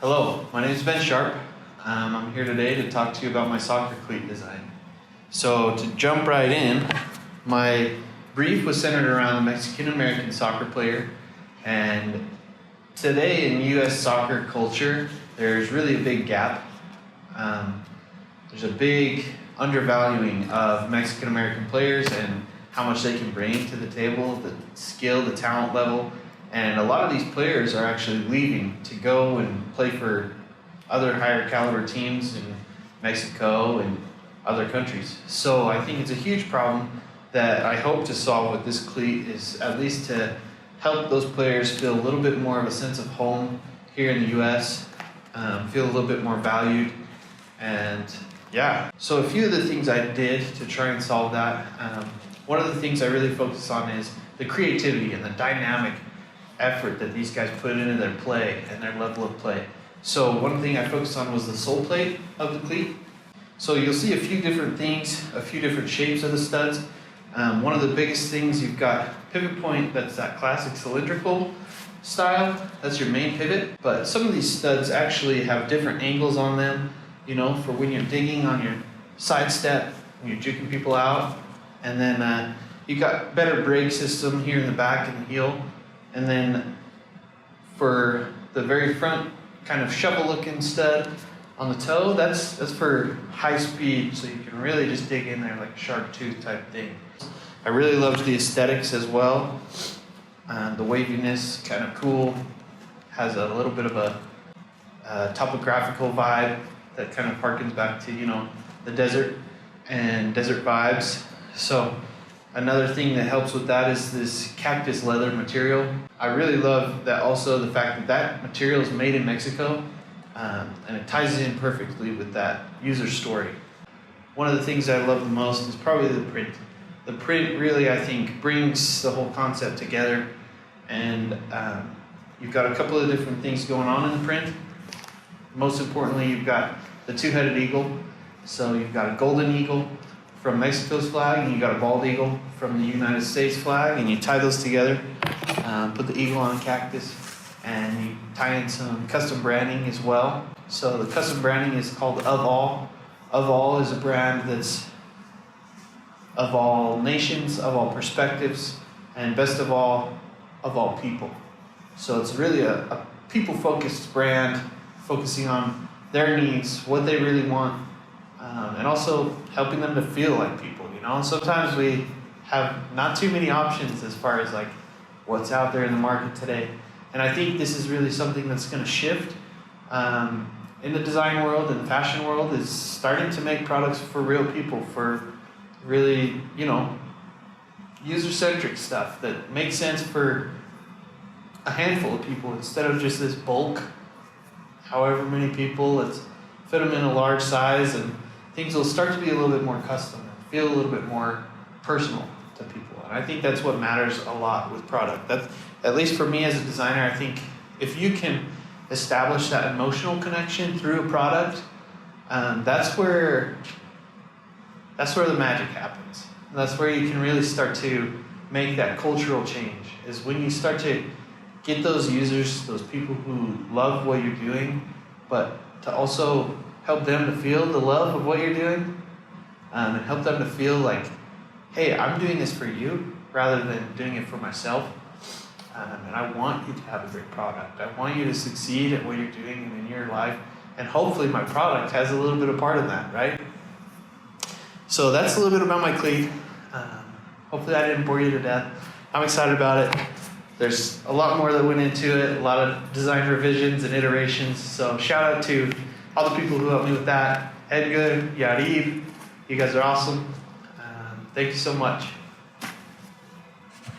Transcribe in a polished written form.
Hello, my name is Ben Sharp. I'm here today to talk to you about my soccer cleat design. So to jump right in, my brief was centered around a Mexican-American soccer player, and today in U.S. soccer culture, there's really a big gap. There's a big undervaluing of Mexican-American players and how much they can bring to the table, the skill, the talent level. And a lot of these players are actually leaving to go and play for other higher caliber teams in Mexico and other countries. So I think it's a huge problem that I hope to solve with this cleat, is at least to help those players feel a little bit more of a sense of home here in the US, feel a little bit more valued. And yeah, so a few of the things I did to try and solve that, one of the things I really focus on is the creativity and the dynamic effort that these guys put into their play and their level of play. So one thing I focused on was the sole plate of the cleat. So you'll see a few different things, a few different shapes of the studs. One of the biggest things, you've got pivot point, that's that classic cylindrical style, that's your main pivot. But some of these studs actually have different angles on them, you know, for when you're digging on your side step, when you're juking people out. And then you've got better brake system here in the back and the heel. And then for the very front kind of shovel looking stud on the toe, that's for high speed, so you can really just dig in there like a shark tooth type thing. I really loved the aesthetics as well. The waviness, kind of cool, has a little bit of a topographical vibe that kind of harkens back to, you know, the desert and desert vibes. So another thing that helps with that is this cactus leather material. I really love that, also the fact that that material is made in Mexico, and it ties in perfectly with that user story. One of the things I love the most is probably the print. The print really, I think, brings the whole concept together, and you've got a couple of different things going on in the print. Most importantly, you've got the two-headed eagle. So you've got a golden eagle from Mexico's flag, and you got a bald eagle from the United States flag, and you tie those together, put the eagle on a cactus, and you tie in some custom branding as well. So the custom branding is called Of All. Of All is a brand that's of all nations, of all perspectives, and best of all people. So it's really a people-focused brand, focusing on their needs, what they really want, and also helping them to feel like people, you know. And sometimes we have not too many options as far as like what's out there in the market today. And I think this is really something that's going to shift in the design world and the fashion world, is starting to make products for real people, for really, you know, user-centric stuff that makes sense for a handful of people instead of just this bulk, however many people. Let's fit them in a large size, and things will start to be a little bit more custom and feel a little bit more personal to people. And I think that's what matters a lot with product. That's, at least for me as a designer, I think if you can establish that emotional connection through a product, that's where the magic happens. That's where you can really start to make that cultural change, is when you start to get those users, those people who love what you're doing, but to also help them to feel the love of what you're doing, and help them to feel like, hey, I'm doing this for you rather than doing it for myself. And I want you to have a great product. I want you to succeed at what you're doing and in your life. And hopefully my product has a little bit of part in that, right? So that's a little bit about my cleat. Hopefully I didn't bore you to death. I'm excited about it. There's a lot more that went into it, a lot of design revisions and iterations. So shout out to all the people who helped me with that. Edgar, Yariv, you guys are awesome. Thank you so much.